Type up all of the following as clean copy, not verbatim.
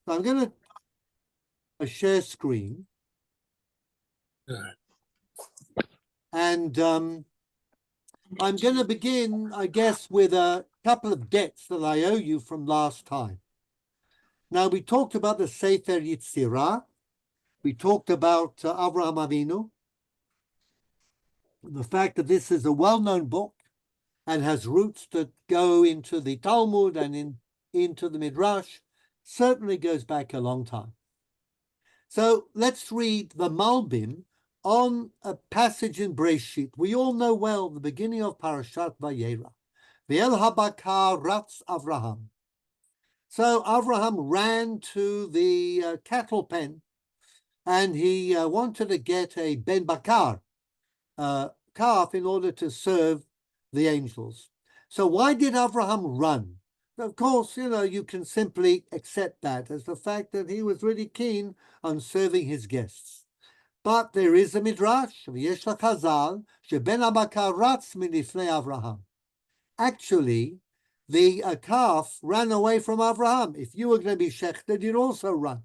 So I'm going to share screen. And I'm going to begin, I guess, with a couple of debts that I owe you from last time. Now, we talked about the Sefer Yetzirah. We talked about Avraham Avinu, the fact that this is a well-known book and has roots that go into the Talmud and into the Midrash, certainly goes back a long time. So let's read the Malbim on a passage in Breshit. We all know well the beginning of Parashat Vayera. Ve'el habakar ratz Avraham. So Avraham ran to the cattle pen, and he wanted to get a ben bakar calf in order to serve the angels. So why did Avraham run? Of course, you can simply accept that as the fact that he was really keen on serving his guests. But there is a midrash, v'yesh lachazal, sheben habakar ratz milifnei Avraham. Actually, the calf ran away from Avraham. If you were going to be shechted, you'd also run.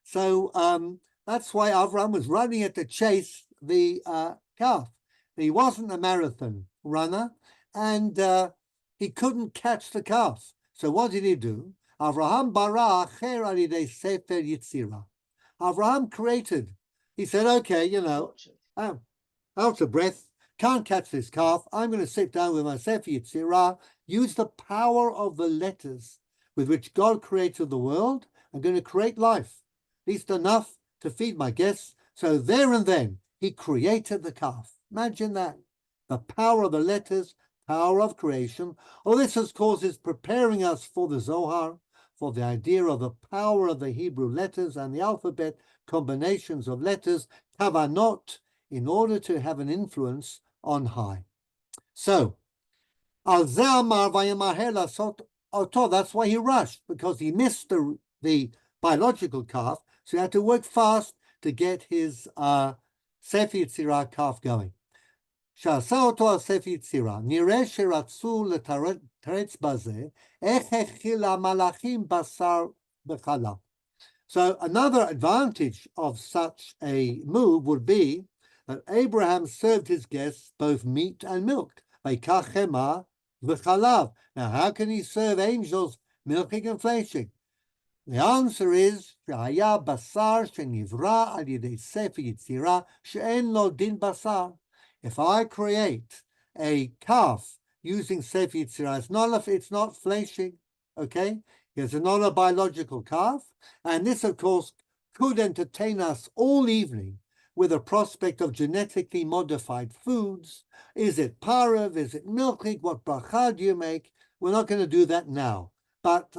So that's why Avraham was running at the chase the calf. He wasn't a marathon runner, and he couldn't catch the calf. So what did he do? Avraham bara acher alidei sefer Yetzirah. Avraham created. He said, okay, I'm out of breath, can't catch this calf. I'm going to sit down with my Sefer Yetzirah, use the power of the letters with which God created the world. I'm going to create life, at least enough to feed my guests. So there and then, he created the calf. Imagine that. The power of the letters, power of creation. All this, of course, is preparing us for the Zohar, for the idea of the power of the Hebrew letters and the alphabet, combinations of letters, kavanot, in order to have an influence on high. So, that's why he rushed, because he missed the biological calf, so he had to work fast to get his Sefer Yetzirah calf going. שעשה אותו על ספר יצירה, נראה שרצו לתרץ בזה, איך הכיל המלאכים בשר בחלב. So another advantage of such a move would be that Abraham served his guests both meat and milk. ויקח חמאה וחלב. Now, how can he serve angels milking and fleshing? The answer is שהיה בשר שנברא על ידי ספר יצירה שאין לו דין בשר. If I create a calf using Sefer Yetzirah, it's not fleshing, okay? It's not a biological calf. And this, of course, could entertain us all evening with a prospect of genetically modified foods. Is it parav? Is it milking? What bracha do you make? We're not going to do that now. But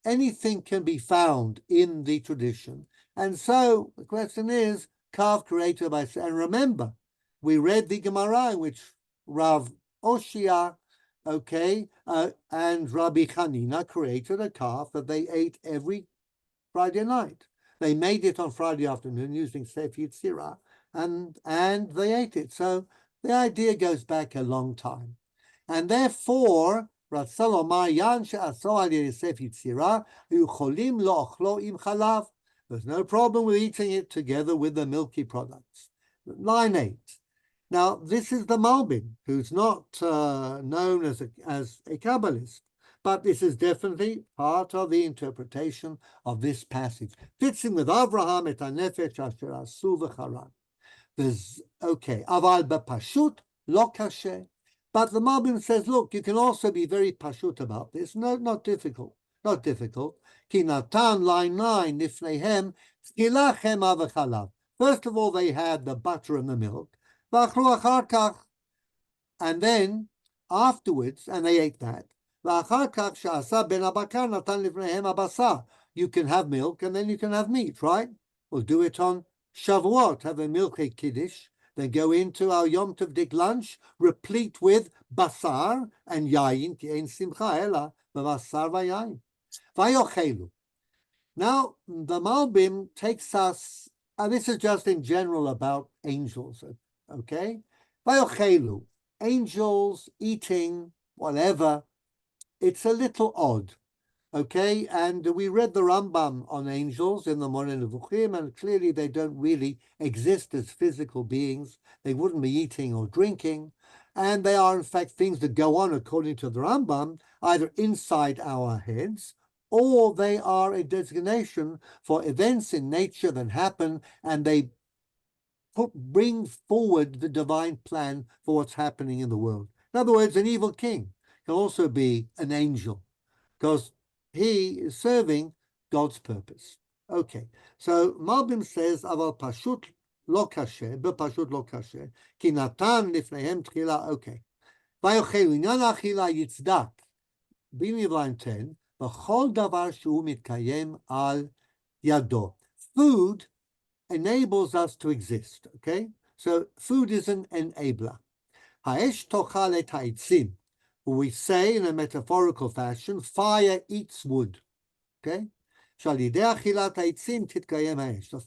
anything can be found in the tradition. And so the question is, calf created by... And remember, we read the Gemara in which Rav Oshia, and Rabbi Hanina created a calf that they ate every Friday night. They made it on Friday afternoon using Sefer Yetzirah, and they ate it. So the idea goes back a long time. And therefore, there's no problem with eating it together with the milky products. Line 8. Now, this is the Malbim, who's not known as a Kabbalist, but this is definitely part of the interpretation of this passage. Fits in with Avraham et hanefesh asher asu v'charan. There's, aval b'pashut lo kasher. But the Malbim says, look, you can also be very pashut about this. No, not difficult. Ki natan, line 9, nifnehem, tzkilah chema v'chalav. First of all, they had the butter and the milk. And then afterwards, and they ate that. You can have milk and then you can have meat, right? We'll do it on Shavuot, have a milky kiddush, then go into our Yom Tov Dik lunch, replete with basar and yayin, ki ein simcha ela b'basar v'yayin. Vayochelu. Now, the Malbim takes us, and this is just in general about angels, okay? Vayochelu, angels eating whatever, it's a little odd. Okay, and we read the Rambam on angels in the Moreh Nevuchim, and clearly they don't really exist as physical beings. They wouldn't be eating or drinking, and they are in fact things that go on according to the Rambam, either inside our heads, or they are a designation for events in nature that happen, and they bring forward the divine plan for what's happening in the world. In other words, an evil king can also be an angel, because he is serving God's purpose. Okay, so Malbim says, "Aval pashut lo kasher, bepashut lo kasher, ki natan lifnehem tchila." Okay, vayochelu inyan achila yitzdak. Beginning of line 10, v'chol davar shu mitkayem al yado. Food enables us to exist. Okay, so food is an enabler. Ha'esh tochal et ha'itzim. We say in a metaphorical fashion, fire eats wood. Okay? The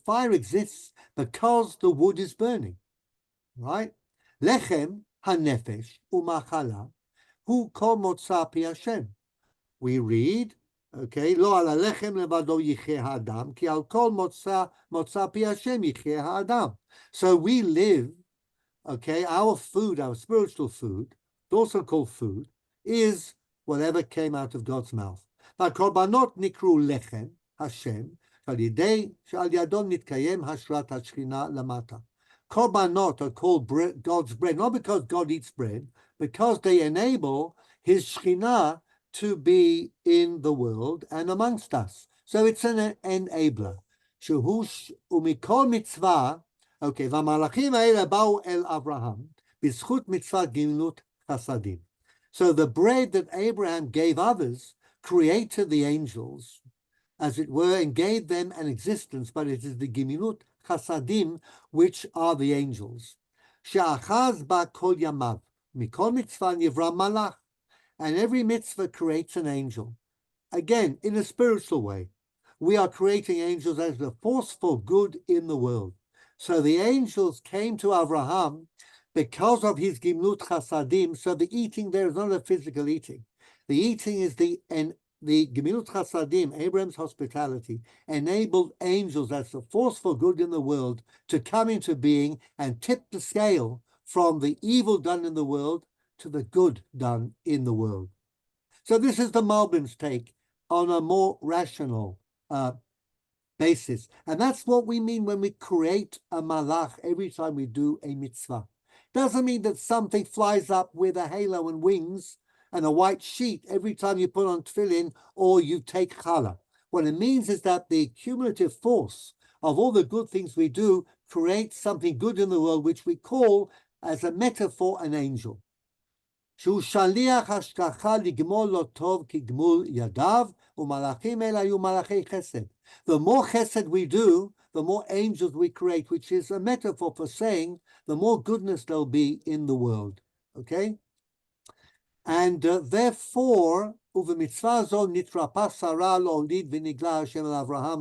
fire exists because the wood is burning. Right? Lechem hanefesh umachala hu kol motza pi Hashem. We read, okay, lo ala lechem levado yicheh ha'adam, ki al kol motza pi Hashem yicheh ha'adam. So we live, okay, our food, our spiritual food, also called food, is whatever came out of God's mouth. והקורבנות נקראו לחם, השם, שעל ידו נתקיים השראת השכינה למטה. Korbanot are called God's bread, not because God eats bread, because they enable his Shekhinah to be in the world and amongst us. So it's an enabler. ומכל מצווה, okay, והמלאכים האלה באו אל אברהם, בזכות מצוות גמילות חסדים. So the bread that Abraham gave others created the angels, as it were, and gave them an existence, but it is the Gimilut Chasadim which are the angels. She'achaz ba kol yamav, mikol mitzvah nivra malach, and every mitzvah creates an angel. Again, in a spiritual way, we are creating angels as the force for good in the world. So the angels came to Abraham because of his Gimlut Chasadim. So the eating there is not a physical eating. The eating is the Gemilut Chasadim, Abraham's hospitality, enabled angels as the force for good in the world to come into being and tip the scale from the evil done in the world to the good done in the world. So this is the Malbim's take on a more rational basis. And that's what we mean when we create a malach every time we do a mitzvah. Doesn't mean that something flies up with a halo and wings and a white sheet every time you put on tefillin or you take challah. What it means is that the cumulative force of all the good things we do creates something good in the world, which we call, as a metaphor, an angel. שהוא שליח השגחה לגמול לו טוב כגמול ידיו, ומלאכים אלה היו מלאכי חסד. The more chesed we do, the more angels we create, which is a metaphor for saying the more goodness there'll be in the world. Okay? And therefore, ובמצווה זו נתרפא שרה להוליד ונגלה השם אל אברהם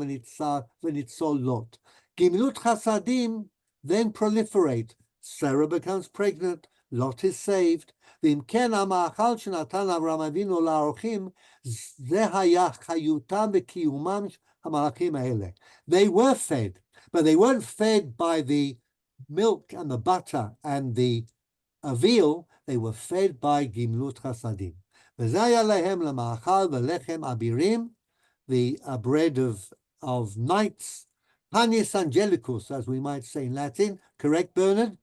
וניצול לוט. גמילות חסדים then proliferate. Sarah becomes pregnant, Lot is saved. ואם כן, המאכל שנתן אברהם אבינו לאורחים, זה היה חיותם וקיומם המלאכים האלה. They were fed, but they weren't fed by the milk and the butter and the veal, they were fed by gimlut chasadim. וזה היה להם למאכל ולחם אבירים, the bread of knights, panis angelicus, as we might say in Latin. Correct, Bernard?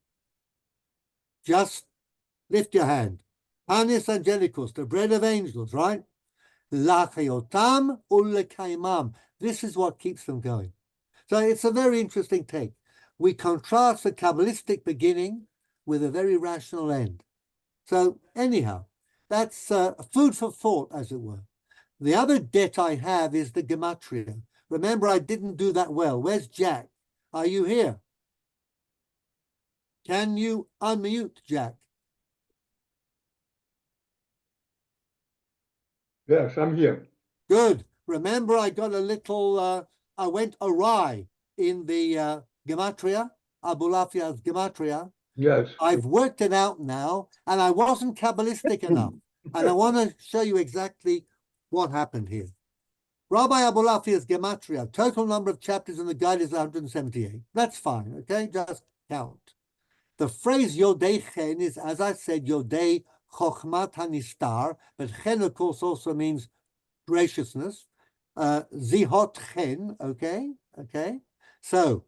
Just lift your hand. Panis angelicus, the bread of angels, right? Lachayotam ulekaimam. This is what keeps them going. So it's a very interesting take. We contrast the Kabbalistic beginning with a very rational end. So anyhow, that's food for thought, as it were. The other debt I have is the gematria. Remember, I didn't do that well. Where's Jack? Are you here? Can you unmute, Jack? Yes, I'm here. Good. Remember, I got a little, I went awry in the gematria, Abulafia's gematria. Yes. I've worked it out now, and I wasn't Kabbalistic enough. And I want to show you exactly what happened here. Rabbi Abulafia's Gematria, total number of chapters in the guide is 178. That's fine, okay? Just count. The phrase Yodei Chen is, as I said, Yodei Chochmat HaNistar, but Chen, of course, also means graciousness. Zihot Chen, okay? Okay. So,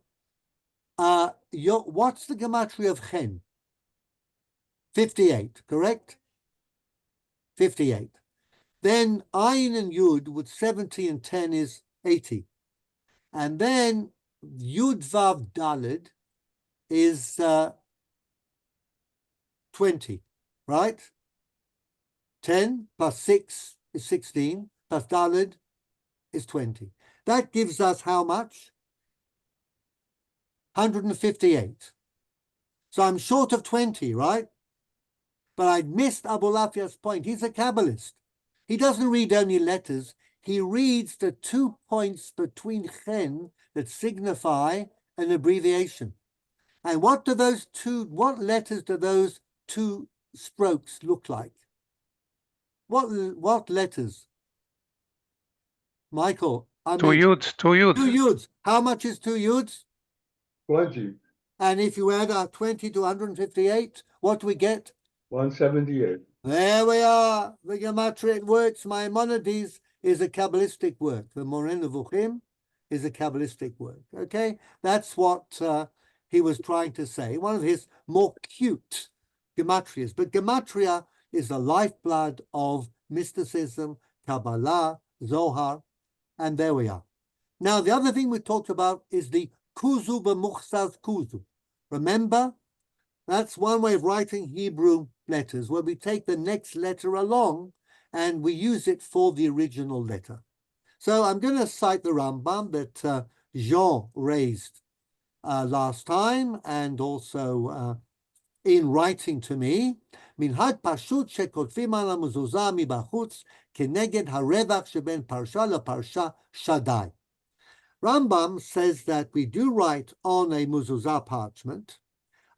what's the Gematria of Chen? 58, correct? 58. Then Ayin and Yud with 70 and 10 is 80. And then Yud Vav Dalid is 20, right? 10 plus 6 is 16, plus Dalid is 20. That gives us how much? 158. So I'm short of 20, right? But I missed Abulafia's point. He's a Kabbalist. He doesn't read only letters. He reads the 2 points between Chen that signify an abbreviation. And what letters do those 2 strokes look like? What letters? Michael, I Two mean, Yuds. 2 Yuds. How much is 2 Yuds? 20. And if you add our 20 to 158, what do we get? 178. There we are. The Gematria works. Maimonides is a Kabbalistic work. The Moreh Nevuchim is a Kabbalistic work. Okay, that's what he was trying to say. One of his more cute Gematrias. But Gematria is the lifeblood of mysticism, Kabbalah, Zohar, and there we are. Now, the other thing we talked about is the Kuzu b'muchsaz kuzu. Remember, that's one way of writing Hebrew letters, where we take the next letter along and we use it for the original letter. So I'm going to cite the Rambam that Jean raised last time, and also in writing to me. Minhag pashut shekotfim al hamezuzah mibachutz keneged harevach sheben parsha leparsha Shaddai. Rambam says that we do write on a mezuzah parchment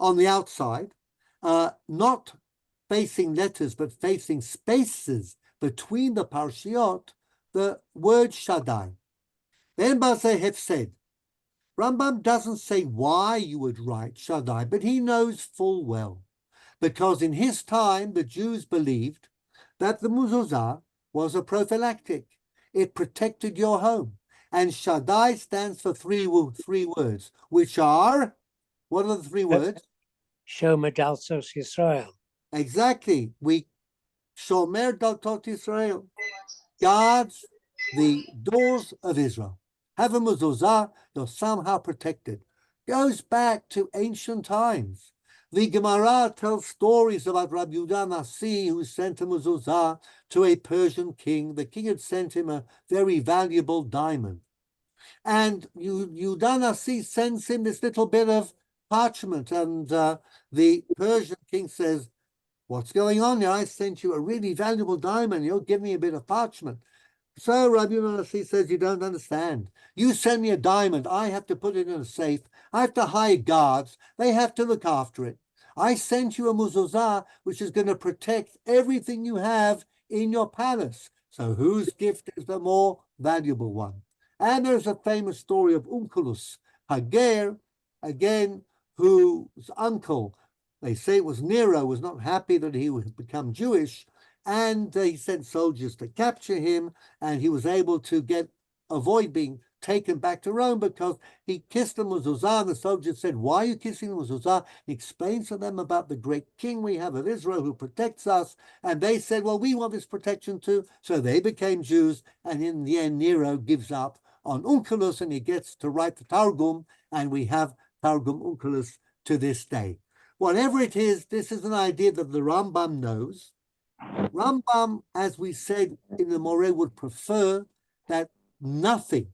on the outside, not facing letters, but facing spaces between the parshiot, the word Shaddai. Then Basei have said, Rambam doesn't say why you would write Shaddai, but he knows full well, because in his time, the Jews believed that the mezuzah was a prophylactic. It protected your home. And Shaddai stands for three words, which are, what are the 3 words? Shomer Dalsos Yisrael. Exactly. We Shomer Daltot Israel, guards the doors of Israel. Have a mezuzah, you're somehow protected. Goes back to ancient times. The Gemara tells stories about Rabbi Yehuda Nasi, who sent a mezuzah to a Persian king. The king had sent him a very valuable diamond. And Yehuda Nasi sends him this little bit of parchment, and the Persian king says, what's going on here? I sent you a really valuable diamond. You're giving me a bit of parchment. So Rabbi Nasi says, you don't understand. You send me a diamond. I have to put it in a safe. I have to hire guards. They have to look after it. I sent you a mezuzah, which is going to protect everything you have in your palace. So whose gift is the more valuable one? And there's a famous story of Onkelos Hager, again, whose uncle, they say it was Nero, was not happy that he would become Jewish, and he sent soldiers to capture him, and he was able to avoid being taken back to Rome because he kissed the mezuzah. The soldiers said, why are you kissing the mezuzah? He explains to them about the great king we have of Israel who protects us, and they said, well, we want this protection too. So they became Jews, and in the end, Nero gives up on Onkelos, and he gets to write the Targum, and we have Targum Onkelos to this day. Whatever it is, this is an idea that the Rambam knows. Rambam, as we said in the Moreh, would prefer that nothing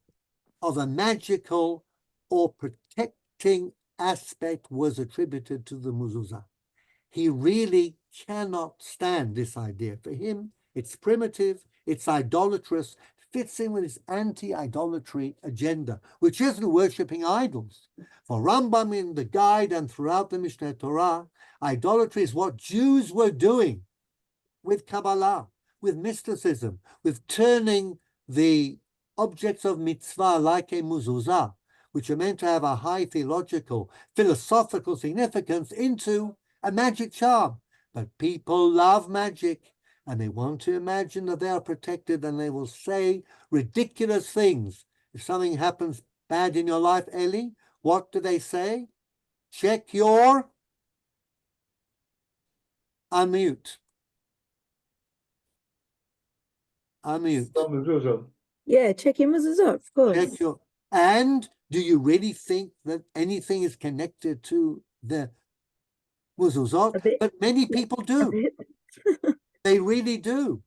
of a magical or protecting aspect was attributed to the mezuzah. He really cannot stand this idea. For him, it's primitive, it's idolatrous, fits in with his anti-idolatry agenda, which isn't worshipping idols. For Rambam in the guide and throughout the Mishneh Torah, idolatry is what Jews were doing with Kabbalah, with mysticism, with turning the objects of mitzvah like a mezuzah, which are meant to have a high theological, philosophical significance, into a magic charm. But people love magic, and they want to imagine that they are protected, and they will say ridiculous things. If something happens bad in your life, Eli, what do they say? Check your unmute. Unmute. mezuzah. Yeah, check your mezuzah, of course. Check your. And do you really think that anything is connected to the mezuzot? A bit. But many people do. bit. They really do.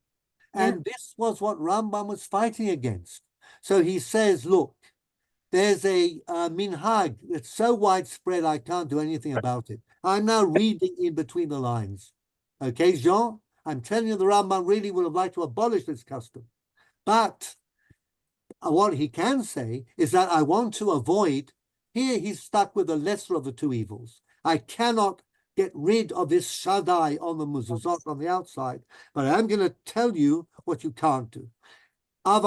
Yeah. And this was what Rambam was fighting against. So he says, look, there's a minhag that's so widespread I can't do anything about it. I'm now reading in between the lines. Okay, Jean? I'm telling you, the Rambam really would have liked to abolish this custom. But what he can say is that I want to avoid, here he's stuck with the lesser of the two evils. I cannot get rid of this shaddai on the mezuzot on the outside, but I'm going to tell you what you can't do. But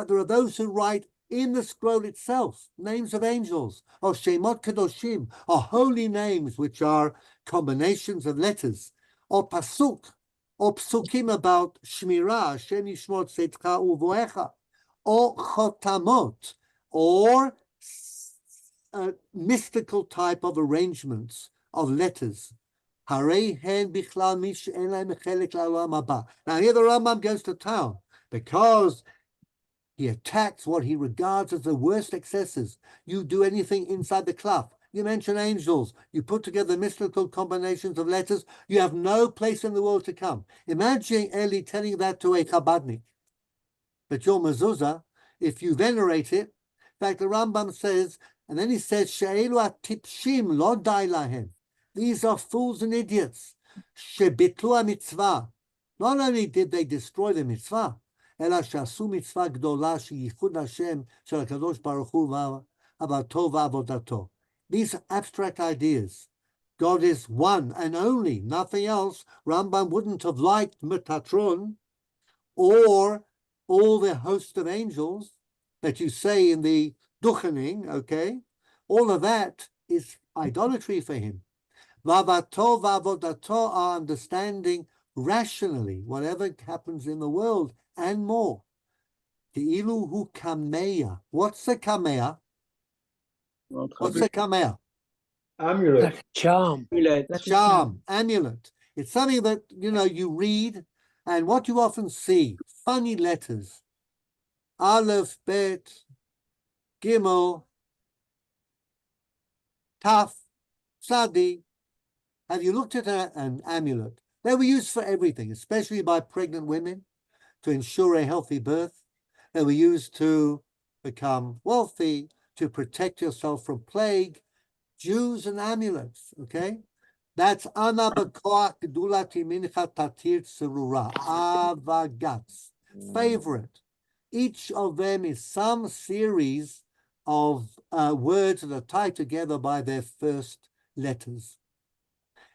there are those who write in the scroll itself names of angels, or shemot kadoshim, or holy names, which are combinations of letters, or pasuk, or psukim about shmirah, Hashem yishmor tzedcha uvoecha, or chotamot, or mystical type of arrangements of letters. Now here the Rambam goes to town because he attacks what he regards as the worst excesses. You do anything inside the cloth. You mention angels. You put together mystical combinations of letters. You have no place in the world to come. Imagine Eli telling that to a Chabadnik. But your mezuzah, if you venerate it, in fact, the Rambam says, and then he says, She'elu atipshim lo dai lahem. These are fools and idiots. Shebitlu mitzvah. Not only did they destroy the mitzvah, ela shasu mitzvah gdola sheyichud Hashem shel HaKadosh Baruch Hu v'avato v'avodato. These abstract ideas. God is one and only, nothing else. Rambam wouldn't have liked Metatron or all the host of angels that you say in the Duchening, okay? All of that is idolatry for him. Vavato vavodato are understanding rationally whatever happens in the world and more. Te'ilu hu kameya. What's a kameya? What's a kameya? Amulet. Like a charm. Like a Charm, amulet. It's something that, you read, and what you often see, funny letters. Aleph, Bet, Gimel, Taf, Sadi. Have you looked at an amulet? They were used for everything, especially by pregnant women to ensure a healthy birth. They were used to become wealthy, to protect yourself from plague. Jews and amulets, okay? That's Ana B'Koach Gedulati Mincha Tatir Tzerura, Avagats, favorite. Each of them is some series of words that are tied together by their first letters.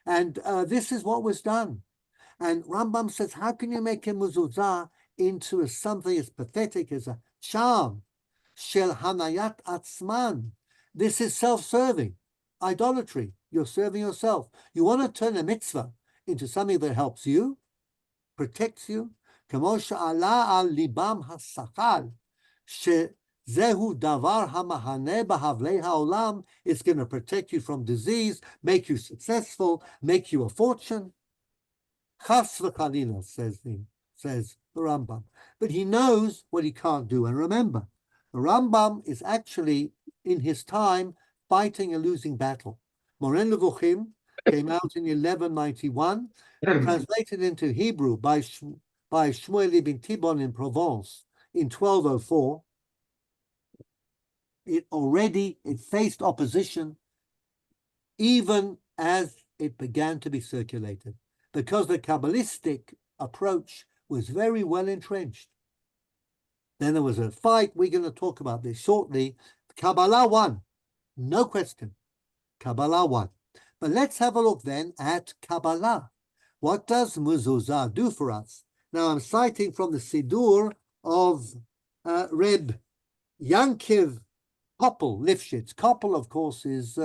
And this is what was done. And Rambam says, how can you make a mezuzah into something as pathetic as a charm? Shel hanayat atzman. This is self-serving, idolatry. You're serving yourself. You want to turn a mitzvah into something that helps you, protects you. Kamo she'ala al libam hasachal, shezehu davar hamahane b'havlei ha'olam. It's going to protect you from disease, make you successful, make you a fortune. Chas v'chalila, says the Rambam. But he knows what he can't do. And remember, the Rambam is actually, in his time, fighting a losing battle. Moren Levuchim came out in 1191, translated into Hebrew by Shmuel ibn Tibon in Provence in 1204. It faced opposition even as it began to be circulated, because the Kabbalistic approach was very well entrenched. Then there was a fight. We're going to talk about this shortly. Kabbalah won, no question. Kabbalah won. But let's have a look then at Kabbalah. What does mezuzah do for us? Now I'm citing from the Sidur of Reb Yankiv Koppel Lifshitz. Koppel, of course, is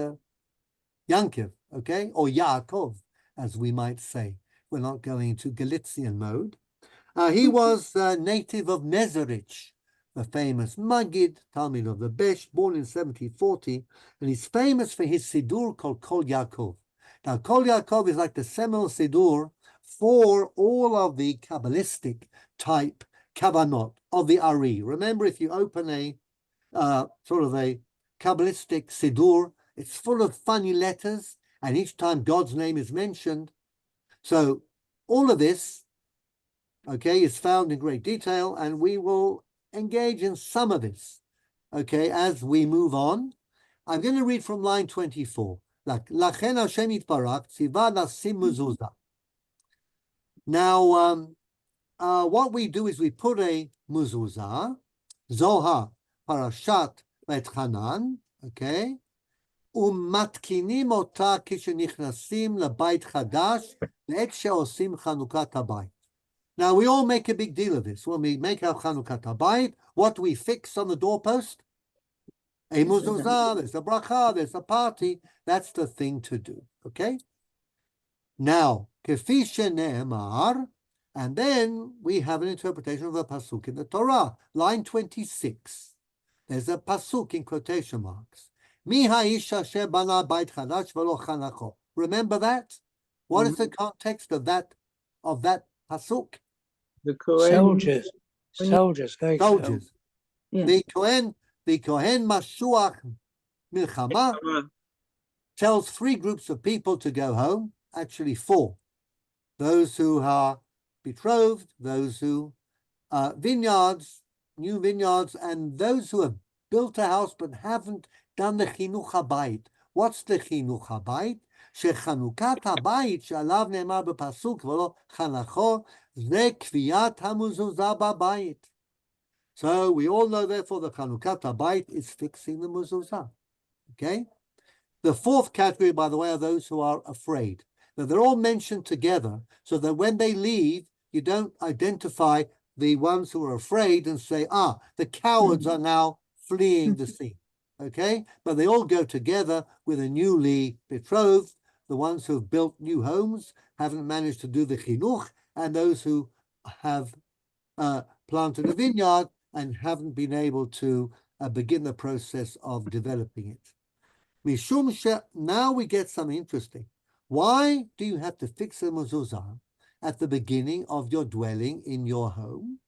Yankiv, okay, or Yaakov, as we might say. We're not going into Galician mode. He was a native of Mezerich, the famous Maggid, Talmud of the Besh, born in 1740, and he's famous for his Sidur called Kol Yaakov. Now, Kol Yaakov is like the seminal Sidur for all of the Kabbalistic type Kavanot of the Ari. Remember, if you open a sort of a Kabbalistic Sidur, it's full of funny letters, and each time God's name is mentioned. So all of this, okay, is found in great detail, and we will engage in some of this, okay, as we move on. I'm going to read from line 24. Lachen Hashem yitbarach tziva lasim mezuzah. Now, what we do is we put a mezuzah, Zohar, Parashat V'etchanan, okay, ומתקינים אותה כשנכנסים לבית חדש ועת שעושים חנוכת הבית. Now, we all make a big deal of this. When we make our Chanukah Habayit, what do we fix on the doorpost? A mezuzah, there's a bracha, there's a party. That's the thing to do, okay? Now, kefi shene'emar, and then we have an interpretation of a pasuk in the Torah, line 26. There's a pasuk in quotation marks. Mi ha'ish asher bana bait chadash v'lo chanacho. Remember that? What is the context of that pasuk? The Kohen. Soldiers going Soldiers. Yeah. The Kohen Mashuach Milchama tells 3 groups of people to go home, actually 4. Those who are betrothed, those who vineyards, new vineyards, and those who have built a house but haven't done the Chinuch HaBayit. What's the Chinuch HaBayit? שחנוכת הבית שעליו נאמר בפסוק ולא חנכו זה קביעת המזוזה בבית. So we all know therefore the Chanukat HaBayit is fixing the mezuzah. Okay? The 4th category, by the way, are those who are afraid. Now they're all mentioned together so that when they leave, you don't identify the ones who are afraid and say, the cowards are now fleeing the scene. Okay? But they all go together with a newly betrothed, the ones who have built new homes, haven't managed to do the chinuch, and those who have planted a vineyard and haven't been able to begin the process of developing it. Now we get something interesting. Why do you have to fix a mezuzah at the beginning of your dwelling in your home?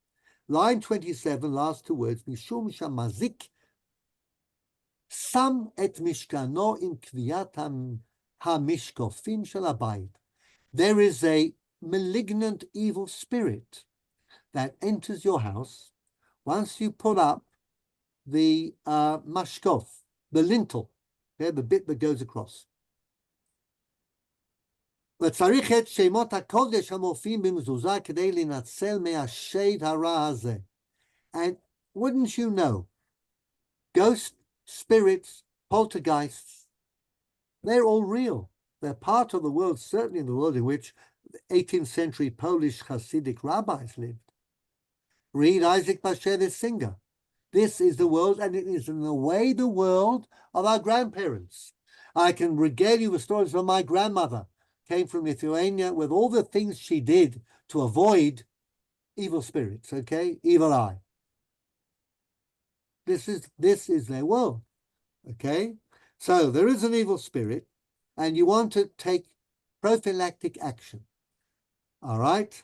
Line 27, last 2 words. Mishum shamazik sam et mishkano im kviyat hamishkofim shel habayit. There is a malignant evil spirit that enters your house once you put up the mashkof, the lintel, okay, the bit that goes across. וצריך את שמות הקודש המופיעים במזוזה כדי לנצל מהשד הרע הזה. And wouldn't you know, ghosts, spirits, poltergeists, they're all real. They're part of the world, certainly in the world in which 18th century Polish Hasidic rabbis lived. Read Isaac Bashevis Singer. This is the world, and it is in a way the world of our grandparents. I can regale you with stories from my grandmother, came from Lithuania, with all the things she did to avoid evil spirits, okay? Evil eye. This is their world, okay? So there is an evil spirit, and you want to take prophylactic action, all right?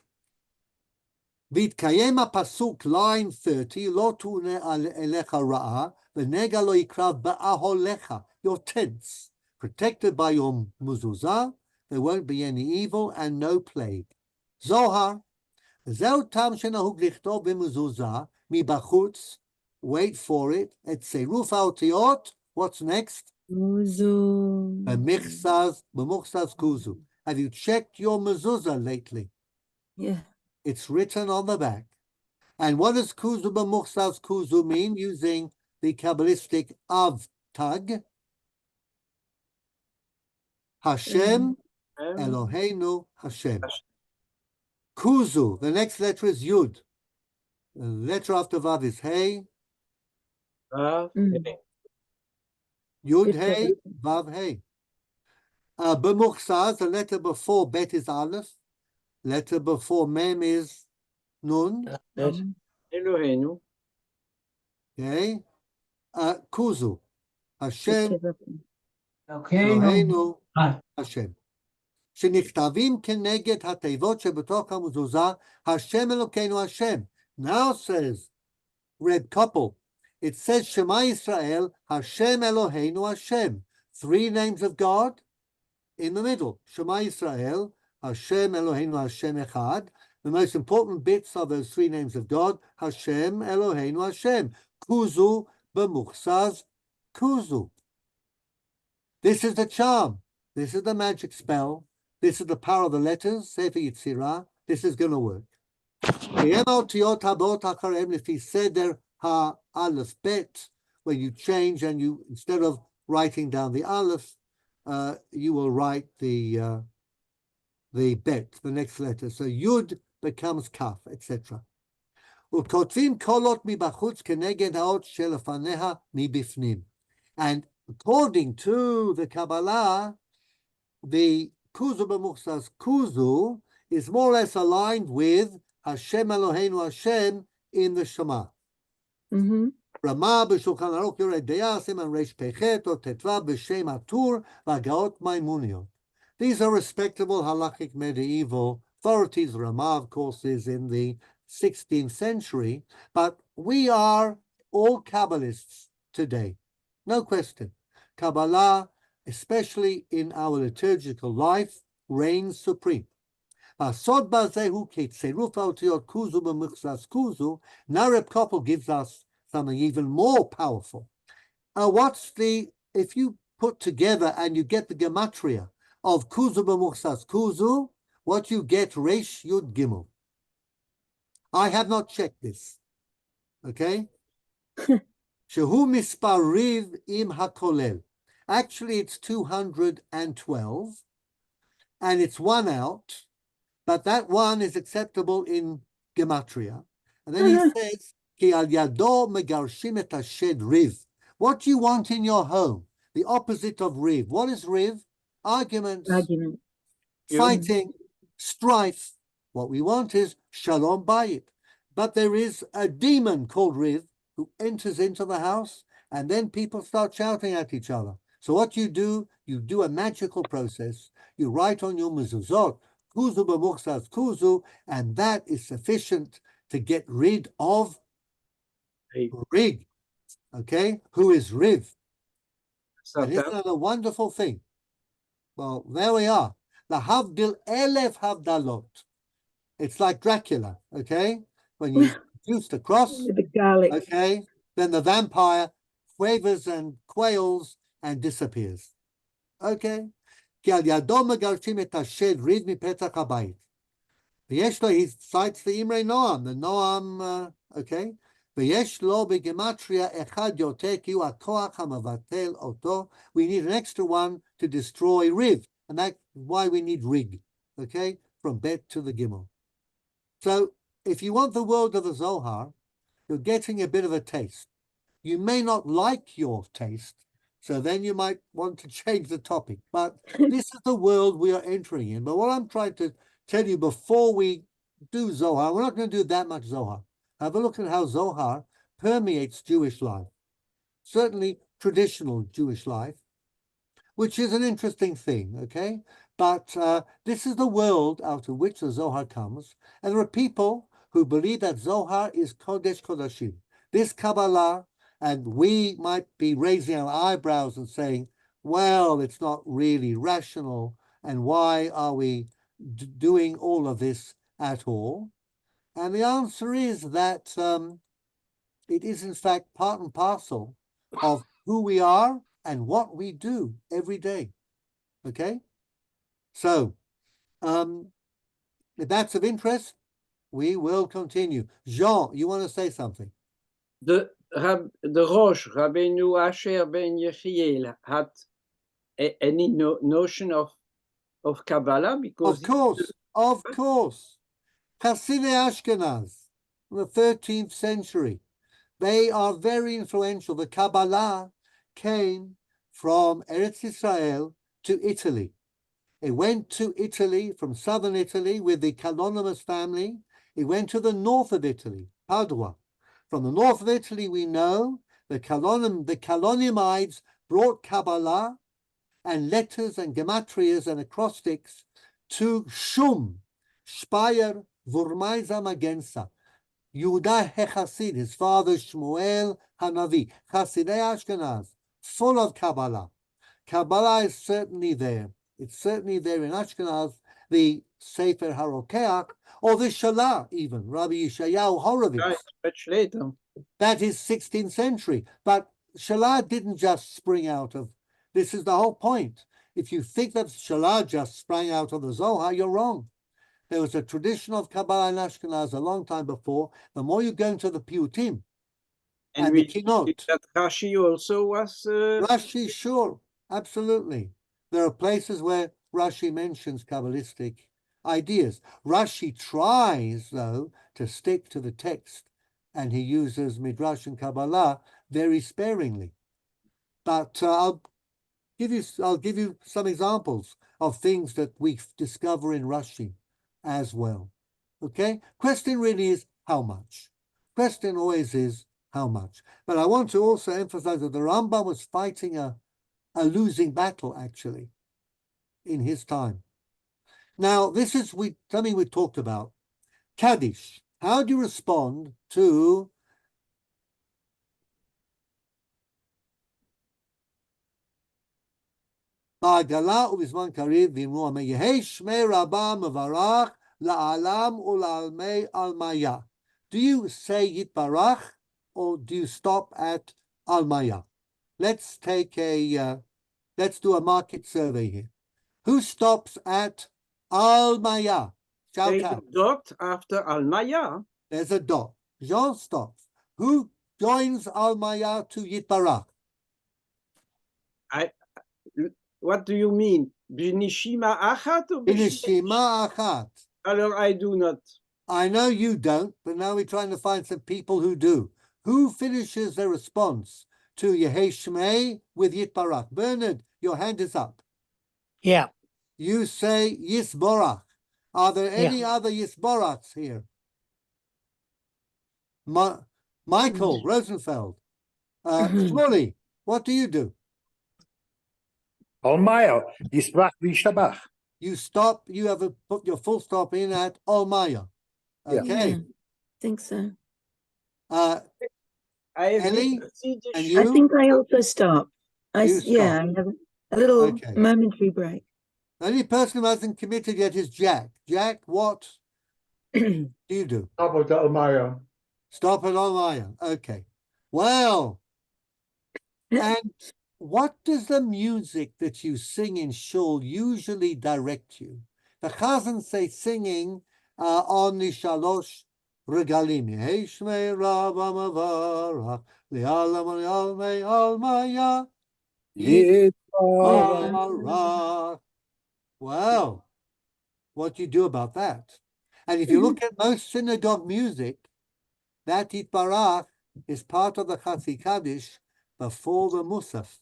V'yitkayem hapasuk, line 30, lo tu'ne elecha ra'a, v'nega lo yikrav ba'aholecha, your tents, protected by your mezuzah, there won't be any evil and no plague. Zohar, zeu tam shenahug lichtov b'mezuzah, mibachutz, wait for it, et seruf haotiot, what's next? B'muchsaz kuzu. Have you checked your mezuzah lately? Yeah. It's written on the back. And what does kuzu b'muchsaz kuzu mean using the Kabbalistic av tag? Hashem Eloheinu Hashem. Kuzu, the next letter is Yud. The letter after Vav is Hey. Vav, Mm. Hey. Yud It's Hey, Vav Hey. B'muchsaz, the letter before Bet is Aleph. Letter before Mem is Nun. Good. Eloheinu. Okay. Kuzu. Hashem, Okay, Eloheinu, Ah. Hashem. שנכתבים כנגד התיבות שבתוך המזוזה, Hashem Elokeinu Hashem. Now says Reb Koppel, it says Shema Yisrael, Hashem Eloheinu Hashem. Three names of God in the middle. Shema Yisrael, Hashem Eloheinu Hashem Echad. The most important bits are those three names of God, Hashem Eloheinu Hashem. Kuzu b'muchsaz kuzu. This is the charm. This is the magic spell. This is the power of the letters, Sefer Yetzirah. This is going to work. When you change and you, instead of writing down the aleph, you will write the bet, the next letter. So Yud becomes Kaf, etc. And according to the Kabbalah, the Kuzu b'muchsas Kuzu is more or less aligned with Hashem Eloheinu Hashem in the Shema. Mm-hmm. Ramah b'Shulchan Aruch Yoreh De'ah Siman Reish Pechet or Tetva b'Shem Atur v'Agaot Maimuniyot. These are respectable halachic medieval authorities. Ramah, of course, is in the 16th century, but we are all Kabbalists today. No question. Kabbalah, especially in our liturgical life, reigns supreme. Now Reb Koppel gives us something even more powerful. If you put together and you get the gematria of Kuzu b'muchsas Kuzu, what you get, Resh Yud Gimel. I have not checked this. Okay? Shehu mispar riv im hakolel. Actually, it's 212, and it's one out, but that one is acceptable in gematria. And then he says, Ki al yado megarshim et hashed riv. What do you want in your home? The opposite of riv. What is riv? Arguments, Argument. fighting, strife. What we want is shalom bayit. But there is a demon called riv who enters into the house, and then people start shouting at each other. So what you do a magical process. You write on your mezuzot, Kuzu b'muchsas Kuzu, and that is sufficient to get rid of Rig. Okay? Who is Riv? And isn't that a wonderful thing? Well, there we are. The Havdil Elef Havdalot. It's like Dracula, okay? When you use the cross, With the garlic. okay, then the vampire quavers and quails and disappears. Okay? כי על ידו מגרשים את השד ריב מפתח הבית. ויש לו, he cites the Imre Noam, the Noam, okay? ויש לו בגמטריה אחד יותר כי הוא הכוח המבטל אותו. We need an extra one to destroy Riv, and that's why we need Rig, okay? From Bet to the Gimel. So, if you want the world of the Zohar, you're getting a bit of a taste. You may not like your taste, so then you might want to change the topic. But this is the world we are entering in. But what I'm trying to tell you before we do Zohar, we're not going to do that much Zohar. Have a look at how Zohar permeates Jewish life. Certainly traditional Jewish life, which is an interesting thing, okay? But this is the world out of which the Zohar comes. And there are people who believe that Zohar is Kodesh Kodashim. This Kabbalah, and we might be raising our eyebrows and saying, well, it's not really rational, and why are we doing all of this at all? And the answer is that it is in fact part and parcel of who we are and what we do every day, okay? So, if that's of interest, we will continue. Jean, you want to say something? The Rosh, Rabbeinu Asher ben Yechiel, had any notion of Kabbalah? Because Of course. Hasidei Ashkenaz, in the 13th century. They are very influential. The Kabbalah came from Eretz Israel to Italy. It went to Italy, from southern Italy, with the Calonimus family. It went to the north of Italy, Padua. From the north of Italy, we know the Calonimides brought Kabbalah and letters and gematrias and acrostics to Shum, Speyer, Vurmaiza Magensa, Yehuda HeChasid, his father Shmuel Hanavi, Chasidei Ashkenaz, full of Kabbalah. Kabbalah is certainly there. It's certainly there in Ashkenaz, the Sefer HaRokeach, or the Shalah even, Rabbi Yeshayahu Horovitz. Much later. That is 16th century. But Shalah didn't just spring out of, this is the whole point. If you think that Shalah just sprang out of the Zohar, you're wrong. There was a tradition of Kabbalah in Ashkenaz a long time before. The more you go into the Piyutim and the Kinot. That Rashi also was... Rashi, sure, absolutely. There are places where Rashi mentions Kabbalistic ideas. Rashi tries, though, to stick to the text, and he uses Midrash and Kabbalah very sparingly. But I'll give you some examples of things that we discover in Rashi as well. Okay? Question really is how much? Question always is how much? But I want to also emphasize that the Rambam was fighting a losing battle, actually, in his time. Now, this is something we talked about. Kaddish. How do you respond to Ba'agala ubizman kariv v'imru amei Yehei shmei rabba mevarach la'alam u'la'almei almaya? Do you say Yitbarach or do you stop at almaya? Let's do a market survey here. Who stops at almaya? Shout Take out. a dot after Almaya. There's a dot. Jean stops. Who joins almaya to Yitbarach? What do you mean? B'nishima achat or Inishima achat. Alors I do not. I know you don't, but now we're trying to find some people who do. Who finishes their response to Yehei Shmei with Yitbarach? Bernard, your hand is up. Yeah. You say Yisborach. Are there any other Yisborachs here? Michael Rosenfeld. Shmuley, what do you do? Almaya, Yisrach v'Yishtabach. You stop, you have put your full stop in at Olmaya. Okay. Yeah, I think so. Ellie, and I you? think I also stop. You Yeah, stop. I have a little Okay. momentary break. The only person who hasn't committed yet is Jack. Jack, what do you do? Stop at Almaya. Stop at Olmaya. Okay. Well, and what does the music that you sing in shul usually direct you? The Chazan say singing on the Shalosh Regalim. Yehei Shmei Rabba Mavarach Le'alam Le'almei Almaya Yitbarach. Well, what do you do about that? And if you look at most synagogue music, that Yitbarach is part of the Chatzi Kaddish before the Musaf.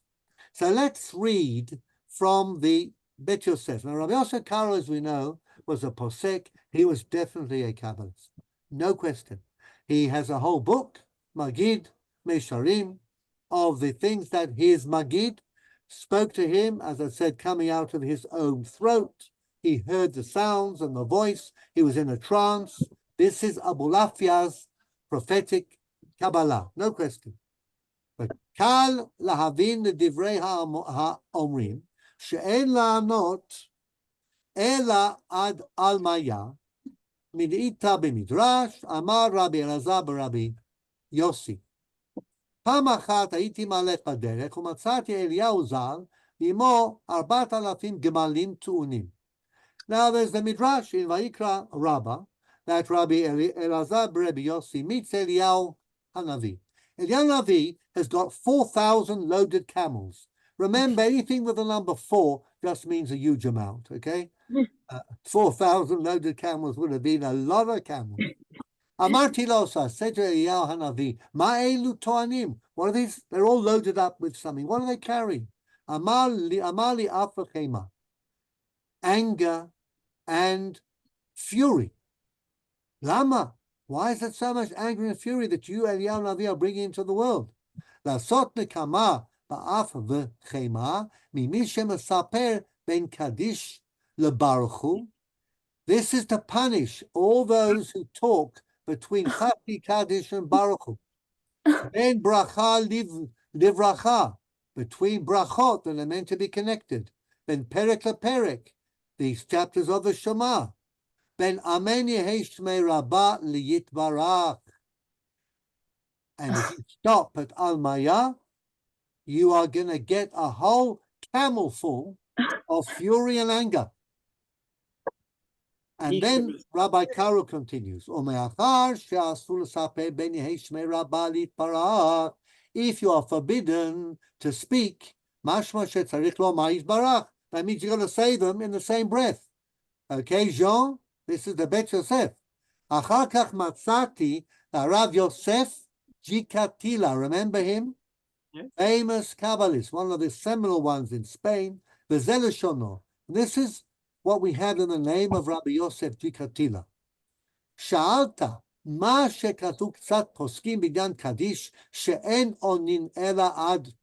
So let's read from the Bet Yosef. Now, Rabbi Yosef Karo, as we know, was a posek. He was definitely a Kabbalist. No question. He has a whole book, Magid, Mesharim, of the things that his Magid spoke to him, as I said, coming out of his own throat. He heard the sounds and the voice. He was in a trance. This is Abulafia's prophetic Kabbalah, no question. But Kal lahavin divrei ha'omrim she'en la'anot ela ad almaya mid'ita b'midrash amar Rabbi Elazar b'Rabbi Yossi. פעם אחת הייתי מהלך בדרך ומצאתי אליהו ז"ל ועמו 4,000 גמלים טעונים. Now there's the Midrash in Vayikra Rabbah that Rabbi Elazar Rabbi Yossi meets Eliyahu Hanavi. Eliyahu Hanavi has got 4,000 loaded camels. Remember, anything with the number 4 just means a huge amount, okay? 4,000 loaded camels would have been a lot of camels. Amarti losa, said to Eliyahu Hanavi, Ma'elu toanim. What are these? They're all loaded up with something. What are they carrying? Amali afachema. Anger and fury. Lama. Why is it so much anger and fury that you, Eliyahu Hanavi, are bringing into the world? Lasot nekama ba'af v'chema mimi shemasaper ben kadish lebaruchu. This is to punish all those who talk between Chati Kaddish and Baruch Hu. Ben bracha livracha, between brachot that are meant to be connected. Ben perek leperek, these chapters of the Shema. Ben amen yehei shmei rabbah liyitbarach. And if you stop at Almaya, you are going to get a whole camel full of fury and anger. And then Rabbi Karo continues, if you are forbidden to speak, that means you're going to say them in the same breath. Okay, Jean, this is the Bet Yosef. Achar kach matzati Rav Yosef Jikatila, remember him? Yes. Famous Kabbalist, one of the seminal ones in Spain. Bezelishono. This is what we have in the name of Rabbi Yosef Jikatila. Sha'alta, ma shekatu ktsat poskim b'yan kadish she'en onin ela ad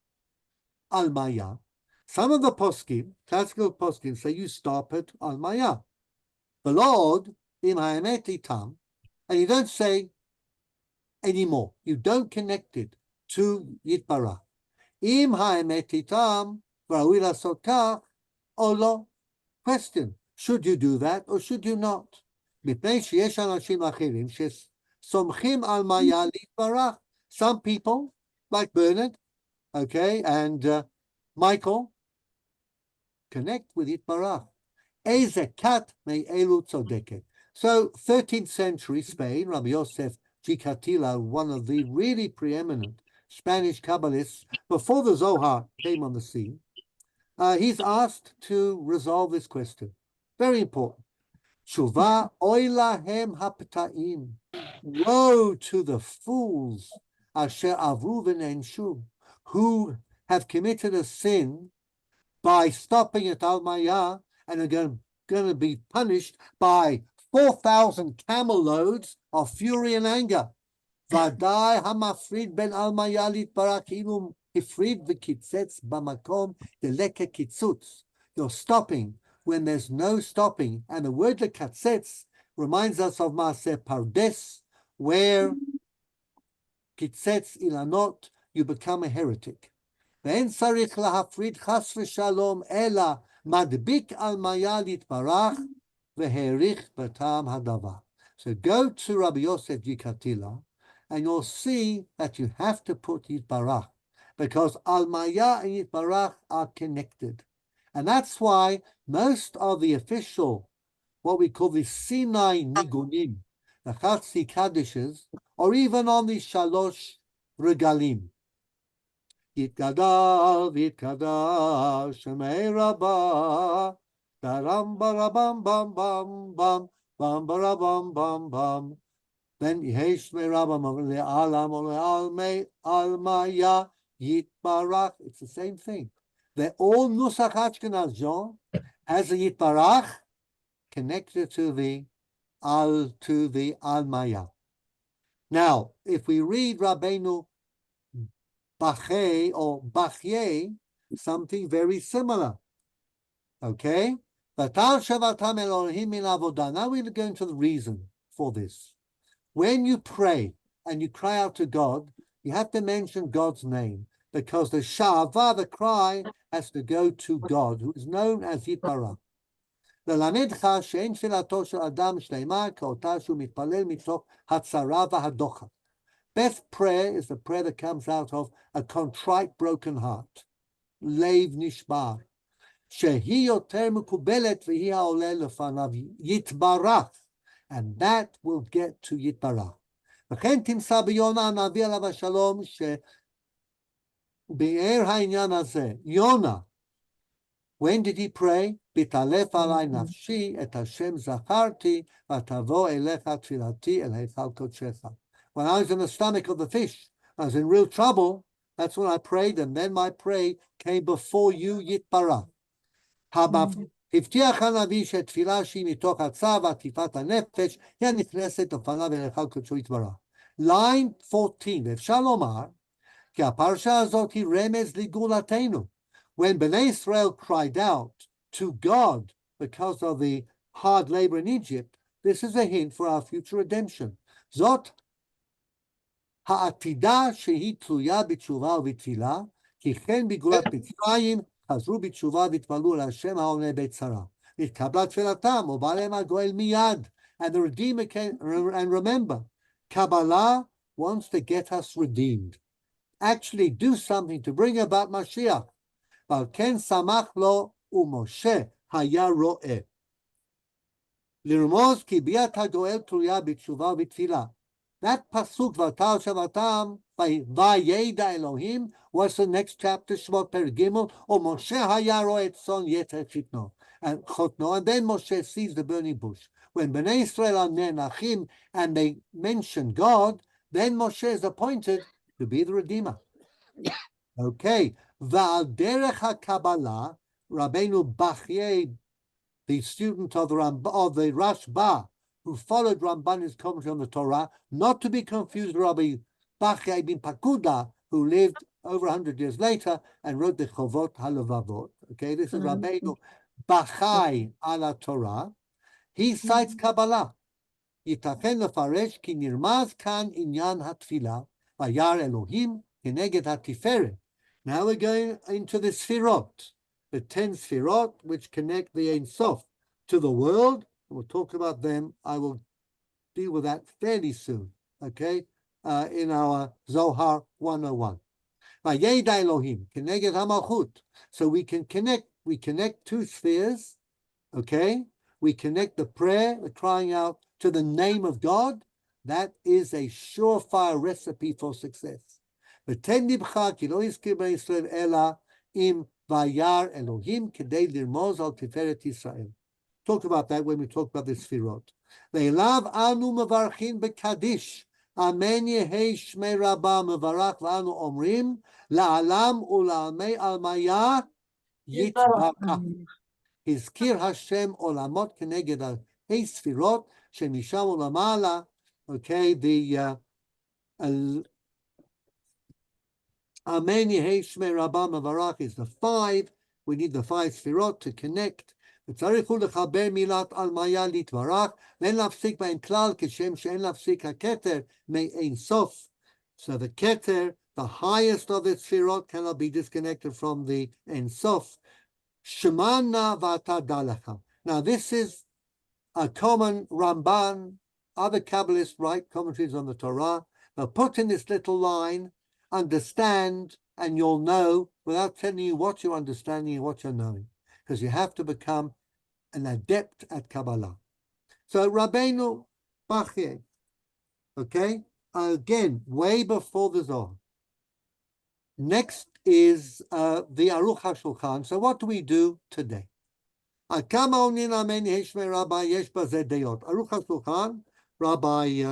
almaya. Some of the poskim, classical poskim, say you stop at almaya. The Lord, im ha'emet itam, and you don't say anymore. You don't connect it to Yitbarach. Im ha'emet itam v'raui lasot kach o lo. Question, should you do that or should you not? Some people, like Bernard, okay, and Michael, connect with Yitbarach. So 13th century Spain, Rabbi Yosef Jikatila, one of the really preeminent Spanish Kabbalists, before the Zohar came on the scene, he's asked to resolve this question. Very important. Tshuva oy lahem hapta'im. Woe to the fools asher avru v'nenshu, who have committed a sin by stopping at Almaya and are going to be punished by 4,000 camel loads of fury and anger. Vadai hamafrid ben Almaya litbarach ilum hifrid v'kitzetz b'makom deleke kitzutz. You're stopping when there's no stopping. And the word lekatzetz reminds us of Maaseh Pardes, where kitzetz ilanot, you become a heretic. Ve'en sarich lahafrid chas v'shalom ela madbik al maya litbarach v'herich b'tam hadavar. So go to Rabbi Yosef Jikatila, and you'll see that you have to put Yitbarach, because Almaya and Yitbarach are connected. And that's why most of the official, what we call the Sinai Nigunim, the Chatzi Kaddishes, or even on the Shalosh Regalim. Yitgadal, Yitgadal, Shemei Rabbah, Daram Barabam Bam Bam Bam, Bam Barabam Bam Bam. Then Yeheshmei Rabbam Le'alam Le'almei Almaya Yitbarach. It's the same thing. They're all Nusach Ashkenaz, John, as a Yitbarach connected to the Almaya. Now, if we read Rabbeinu Bachye or Bachye, something very similar. Okay? Now we're going to the reason for this. When you pray and you cry out to God, you have to mention God's name, because the shava, the cry, has to go to God, who is known as Yitbarach. Best prayer is the prayer that comes out of a contrite, broken heart. Leiv nishbar. Shehi yoter mekubelet v'hi ha'oleh lefanav Yitbarach. And that will get to Yitbarach. וכן תמצא ביונה הנביא עליו השלום שביאר העניין הזה. Yonah, when did he pray? ביטלף עלי נפשי, את השם זכרתי, ותבוא אליך תפילתי אל היכל קודשך. When I was in the stomach of the fish, I was in real trouble. That's when I prayed, and then my prayer came before you, Yitbarach. הבטיח הנביא שתפילה שהיא מתוך הצו ועטיפת הנפש, היא הנכנסת לפניו אל היכל קודשו יתברך. Line 14, ואפשר לומר, כי הפרשה הזאת היא רמז לגאולתנו. When Bnei Israel cried out to God because of the hard labor in Egypt, this is a hint for our future redemption. זאת העתידה שהיא תלויה בתשובה ובתפילה, כי כן בגאולת מצרים חזרו בתשובה והתפללו אל השם העונה בצרה. נתקבלה תפילתם, ובא להם הגואל מיד. And the Redeemer came, and remember, Kabbalah wants to get us redeemed. Actually do something to bring about Mashiach. ועל כן שמח לו ומשה היה רואה. לרמוז כי ביאת הגואל תלויה בתשובה ובתפילה. That pasuk v'atal shavatam vayeda Elohim was the next chapter, Shemot Perek Gimel, or Moshe haya ro'eh tzon yeter chitno and chotno, and then Moshe sees the burning bush. When Bnei Israel are nenachim and they mention God, then Moshe is appointed to be the Redeemer. Okay, v'al derech haKabbalah, Rabbeinu Bachye, the student of the Rashba, who followed Ramban's commentary on the Torah, not to be confused with Rabbi Bachya ibn Pakuda, who lived over 100 years later and wrote the Chovot HaLevavot. Okay, this is Rabbeinu Bachai ala Torah. He cites Kabbalah. Yitachen lefaresh ki nirmaz kan inyan hatfila vayar Elohim keneged hatiferet. Now we're going into the Sfirot, the 10 Sfirot, which connect the Ein Sof to the world. We'll talk about them. I will deal with that fairly soon, okay, in our Zohar 101. Vayeda Elohim, keneged hamalchut. So we connect two spheres, okay? We connect the prayer, the crying out to the name of God. That is a surefire recipe for success. V'ten libcha ki lo yizkir b'Yisrael ela im vayar Elohim kedei lirmoz al tiferet Yisrael. Talk about that when we talk about the Sfirot. Ve'elav anu mevarchin bekadish. Amen yehei shmei rabba mevarach v'anu omrim la'alam u'la'amei almaya yitbarach. Hizkir Hashem olamot keneged al-hei Sfirot shemisham u'lamala. Okay, the Amen yehei shmei rabba mevarach is the 5. We need the 5 Sfirot to connect. וצריך הוא לחבר מילת אלמיה להתברך, ואין להפסיק בהן כלל, כשם שאין להפסיק הכתר מאין סוף. So the keter, the highest of the sfirot, cannot be disconnected from the Ein Sof. Shemana v'ata dalecha. Now this is a common Ramban, other Kabbalists write commentaries on the Torah, but put in this little line, understand, and you'll know without telling you what you're understanding and what you're knowing. Because you have to become an adept at Kabbalah. So Rabbeinu Bachye, okay, again, way before the Zohar. Next is the Aruch HaShulchan. So what do we do today? Aruch HaShulchan, Rabbi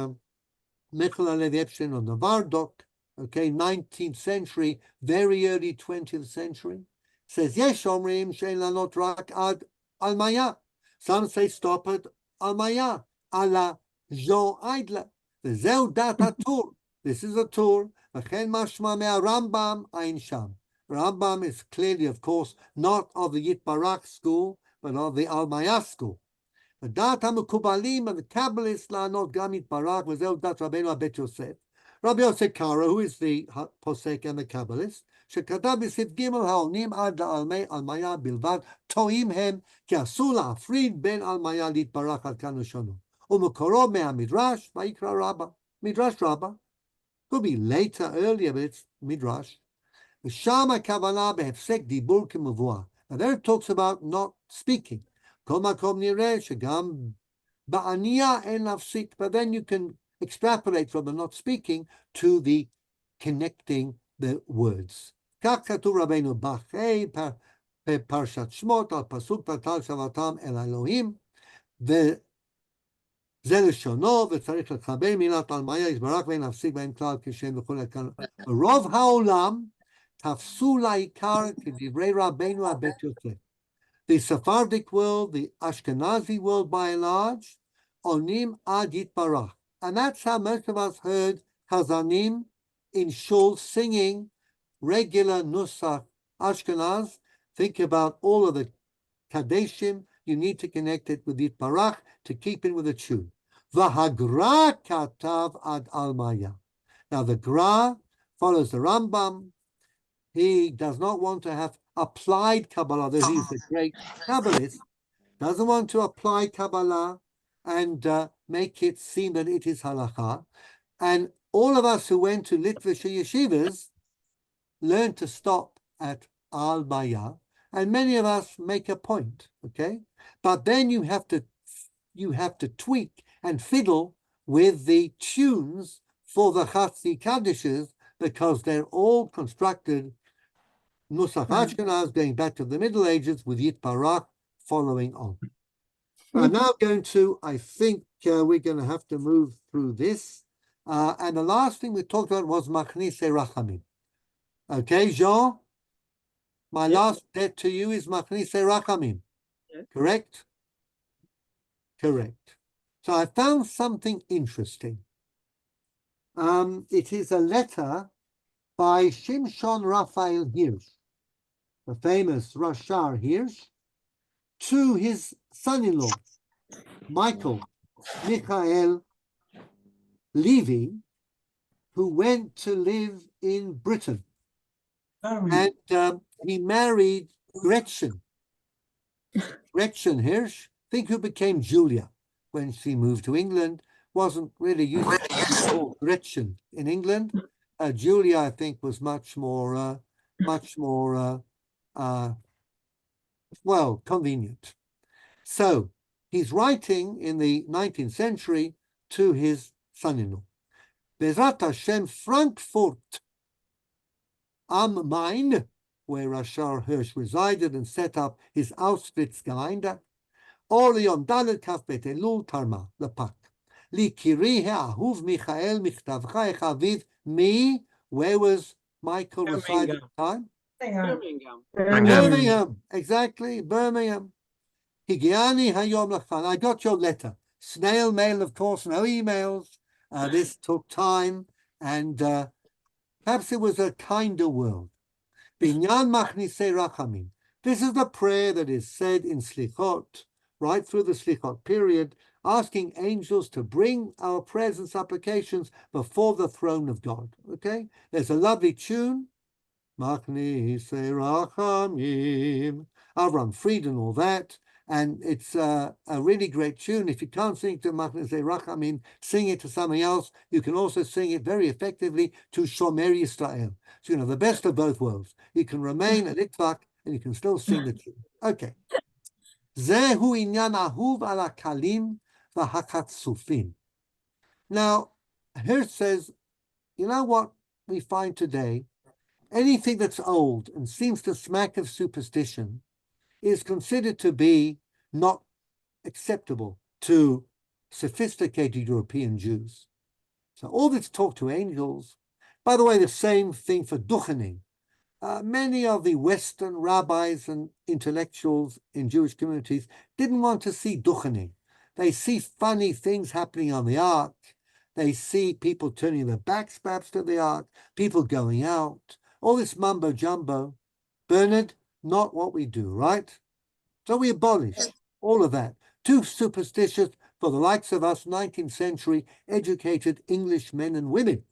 Michael Alevi Epstein on the Vardok, okay, 19th century, very early 20th century. Says yesh omrim she'en lanot rak ad almaya. Some say stop at almaya ala zon aidla. V'zeu dat hatur. This is a tur. V'chen mashma mea Rambam ein sham. Rambam is clearly, of course, not of the Yitbarach school, but of the Almaya school. The dat haMekubalim and the Kabbalists lanot gam Yitbarach. V'zeu dat Rabbeinu Bet Yosef. Rabbi Yosef Karo, who is the posek and the Kabbalist, שכתב בסעיף ג' העונים עד לעלמי אלמיה בלבד, טועים הם כי אסור להפריד בין אלמיה להתברך עד כאן לשונו. ומקורו מהמדרש, ויקרא רבא. מדרש רבא. Could be later, earlier, but it's מדרש. ושם הכוונה בהפסק דיבור כמבואר. And there it talks about not speaking. כל מקום נראה שגם בענייה אין להפסיק. But then you can extrapolate from the not speaking to the connecting the words. כך כתוב רבינו בחי בפרשת שמות על פסוק ותל שבתם אל האלוהים, וזה לשונו, וצריך לחבר מילת אלמיה יתברך ואין להפסיק בהם כלל כשם וכולי. רוב העולם תפסו לעיקר כדברי רבנו הבית יוסף. The Sephardic world, the Ashkenazi world by and large, onim ad yitbarach. And that's how most of us heard Chazanim in shul singing regular Nusach Ashkenaz. Think about all of the Kadeshim. You need to connect it with Yitbarach to keep in with the tune. V'hagra katav ad almaya. Now the Gra follows the Rambam. He does not want to have applied Kabbalah, though he's a great Kabbalist, doesn't want to apply Kabbalah and make it seem that it is halakha. And all of us who went to Litvish yeshivas learned to stop at Al Maya, and many of us make a point, okay? But then you have to tweak and fiddle with the tunes for the Chatzi Kaddishes because they're all constructed Nusach Ashkenaz going back to the Middle Ages with Yitbarach following on. I'm now going to, I think we're going to have to move through this. And the last thing we talked about was Machnise Rachamim. Okay, Jean? My last debt to you is Machnise Rachamim. Yes. Correct? Correct. So I found something interesting. It is a letter by Shimshon Raphael Hirsch, the famous Rashar Hirsch, to his son-in-law, Michael Michael Levy, who went to live in Britain. And he married Gretchen. Gretchen Hirsch, I think who became Julia when she moved to England, wasn't really used to be called Gretchen in England. Julia, I think, was much more well, convenient. So he's writing in the 19th century to his son-in-law. Bezrat Hashem, Frankfurt am Main, where Rashar Hirsch resided and set up his Auschwitz-Gemeinde, Orion Dalet Kaf Bet Elul Tarma, Lepak. Li Kiri Ahuv Michael Michtavcha Echaviv Mi, where was Michael residing at the time? Birmingham, exactly, Birmingham. Higiani Hayom Lachan. I got your letter. Snail mail, of course, no emails. This took time, and perhaps it was a kinder world. Binyan Machnise Rachamim. This is the prayer that is said in Slichot, right through the Slichot period, asking angels to bring our prayers and supplications before the throne of God. Okay? There's a lovely tune. Machnise Rachamim. Avram Fried and all that. And it's a really great tune. If you can't sing it to Machnise Rachamim, sing it to somebody else. You can also sing it very effectively to Shomer Yisrael. So you know the best of both worlds. You can remain a litvak and you can still sing the tune. Okay. Zehu inyan ahuv ala kalim v'hakatsufim. Now, Hirsch says, you know what we find today? Anything that's old and seems to smack of superstition is considered to be not acceptable to sophisticated European Jews. So all this talk to angels, by the way, the same thing for duchening. Many of the Western rabbis and intellectuals in Jewish communities didn't want to see duchening. They see funny things happening on the ark. They see people turning their backs perhaps to the ark, people going out, all this mumbo jumbo. Bernard, not what we do, right? So we abolish all of that. Too superstitious for the likes of us 19th century educated English men and women.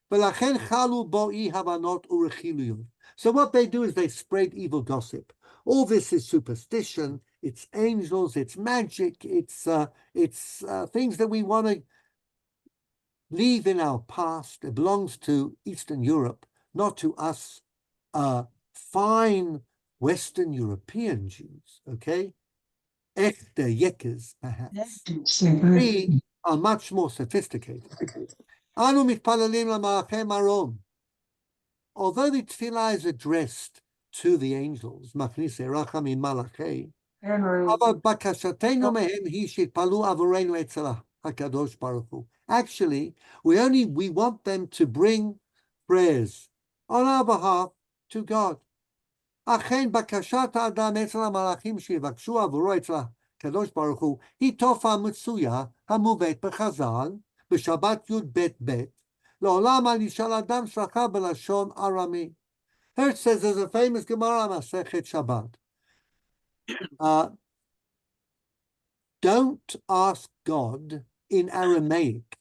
So what they do is they spread evil gossip. All this is superstition. It's angels. It's magic. It's things that we want to leave in our past. It belongs to Eastern Europe, not to us fine Western European Jews. Okay, echte yekes, perhaps. We are much more sophisticated. Anu mitpalalim l'malachei marom. Although the tefillah is addressed to the angels, מכניסי רחמים מלאכי, Henry, אבל בקשתנו מהם היא שיתפללו עבורנו אצל הקדוש ברוך הוא. Actually, we want them to bring prayers on our behalf to God. אכן בקשת האדם אצל המלאכים שיבקשו עבורו אצל הקדוש ברוך הוא, היא תופעה מצויה המובאת בחז"ל, בשבת י"ב, לעולם על ישאל אדם שכר בלשון ארמי. Hirsch says there's a famous Gemara Masechet Shabbat. Don't ask God in Aramaic.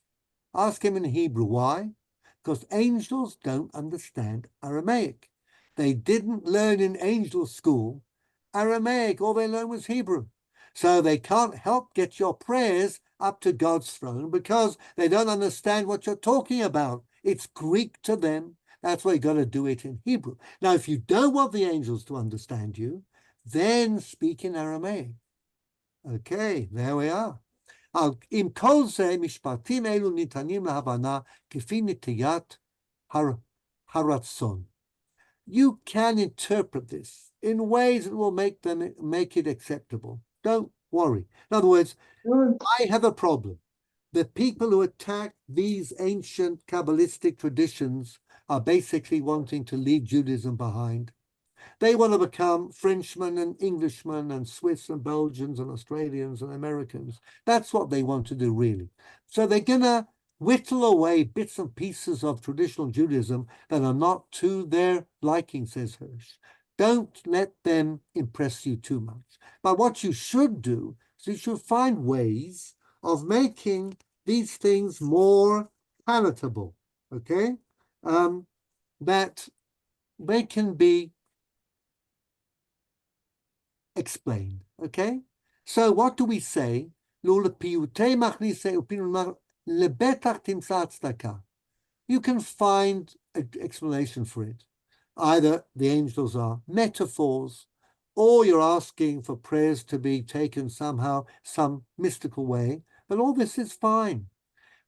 Ask him in Hebrew. Why? Because angels don't understand Aramaic. They didn't learn in angel school Aramaic. All they learned was Hebrew. So they can't help get your prayers up to God's throne because they don't understand what you're talking about. It's Greek to them. That's why you got to do it in Hebrew. Now, if you don't want the angels to understand you, then speak in Aramaic. Okay, there we are. עם כל זה, משפטים אלו ניתנים להבנה כפי נטיית הרצון. You can interpret this in ways that will make it acceptable. Don't worry. In other words, I have a problem. The people who attack these ancient Kabbalistic traditions are basically wanting to leave Judaism behind. They want to become Frenchmen and Englishmen and Swiss and Belgians and Australians and Americans. That's what they want to do, really. So they're going to whittle away bits and pieces of traditional Judaism that are not to their liking, says Hirsch. Don't let them impress you too much. But what you should do is you should find ways of making these things more palatable, okay? That they can be explained, okay? So what do we say? You can find an explanation for it. Either the angels are metaphors, or you're asking for prayers to be taken somehow, some mystical way, but all this is fine.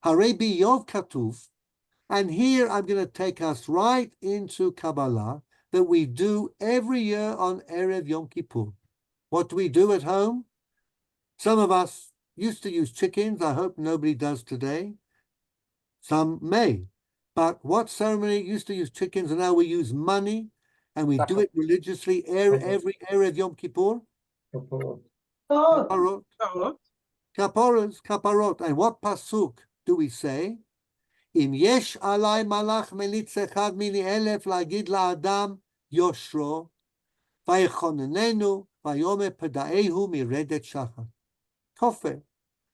Harebi Yov Katuf, and here I'm going to take us right into Kabbalah that we do every year on Erev Yom Kippur. What do we do at home? Some of us used to use chickens. I hope nobody does today. Some may. But what ceremony used to use chickens and now we use money and we do it religiously every Erev Yom Kippur? Kaparot. Kaparot. And what pasuk do we say? Im yesh alai malach melitz echad mini elef lagid la'adam yoshro vayechonenenu vayomer pedaehu miredet shachar. Kofir.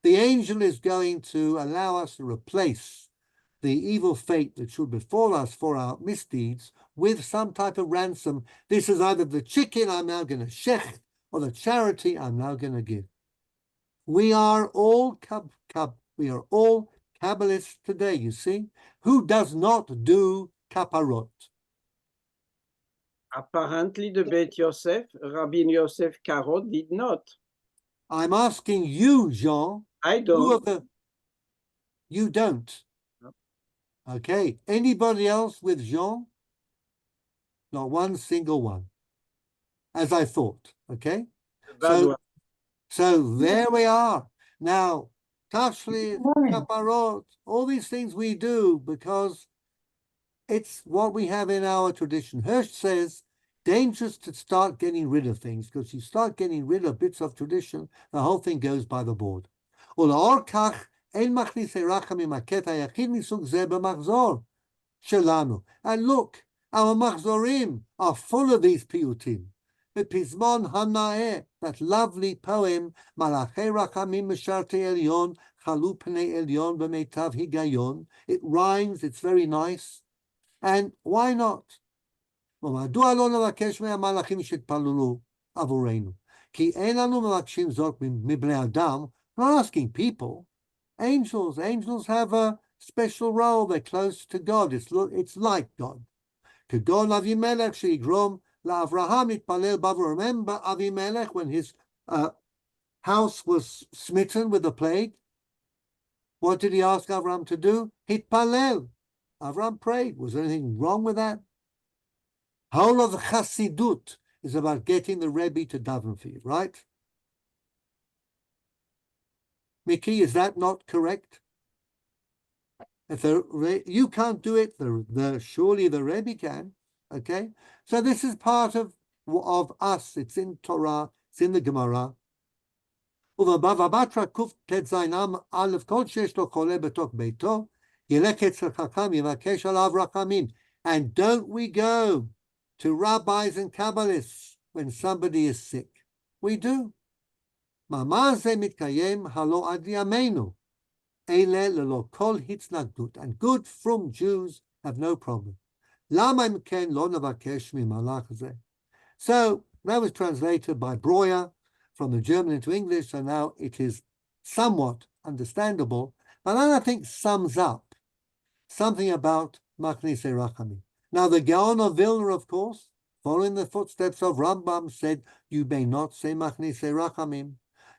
The angel is going to allow us to replace the evil fate that should befall us for our misdeeds with some type of ransom. This is either the chicken I'm now going to shech or the charity I'm now going to give. We are all Kabbalists today, you see. Who does not do kaparot? Apparently, the Beit Yosef, Rabbi Yosef Karo, did not. I'm asking you, Jean. I don't. You don't. No. Okay. Anybody else with Jean? Not one single one. As I thought. Okay. So there we are. Now, tashli, kaparot, all these things we do because it's what we have in our tradition. Hirsch says, dangerous to start getting rid of things because you start getting rid of bits of tradition, the whole thing goes by the board. And look, our machzorim are full of these piyutim. The Pizmon Hanaeh, that lovely poem, Malachei Rachamim Meshartei Elyon, Chalu Pnei Elyon V'Meitav Higayon. It rhymes, it's very nice. And why not? מדוע לא נבקש מהמלאכים שיתפללו עבורנו? כי אין לנו מבקשים זאת מבני אדם. We're not asking people. Angels have a special role. They're close to God. It's like God. כגון אבימלך שיגרום לאברהם להתפלל בעבור. Remember Avimelech when his house was smitten with the plague? What did he ask Abraham to do? Hitpalel. Abraham prayed. Was there anything wrong with that? Whole of the Chassidut is about getting the Rebbe to daven for you, right? Mickey, is that not correct? If you can't do it, surely the Rebbe can. Okay, so this is part of us. It's in Torah. It's in the Gemara. ובבבא בתרא קט"ז א' כל שיש לו חולה בתוך ביתו, ילך אצל חכם יבקש עליו רחמים. And don't we go to rabbis and Kabbalists when somebody is sick? We do. מאמר זה מתקיים הלא עד ימינו. אלה ללא כל התנגדות. And good from Jews have no problem. למה אם כן לא נבקש ממלאך זה? So that was translated by Breuer from the German into English, so now it is somewhat understandable, but then I think sums up something about Machnise Rachamim. Now the Gaon of Vilna, of course, following the footsteps of Rambam, said you may not say Machnise Rachamim,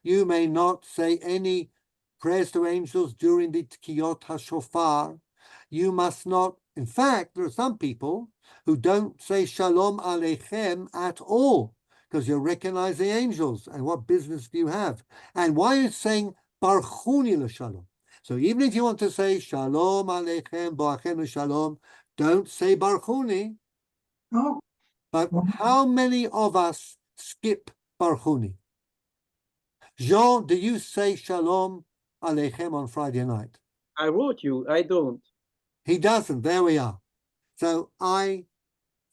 you may not say any prayers to angels during the Tkiyot HaShofar, you must not, in fact, there are some people who don't say Shalom Aleichem at all, because you recognize the angels, and what business do you have? And why are you saying Barchuni l'Shalom? So even if you want to say Shalom Aleichem, Boachem l'Shalom, don't say Barchuni. Oh, But how many of us skip Barchuni? Jean, do you say Shalom Aleichem on Friday night? I wrote you, I don't. He doesn't. There we are. So I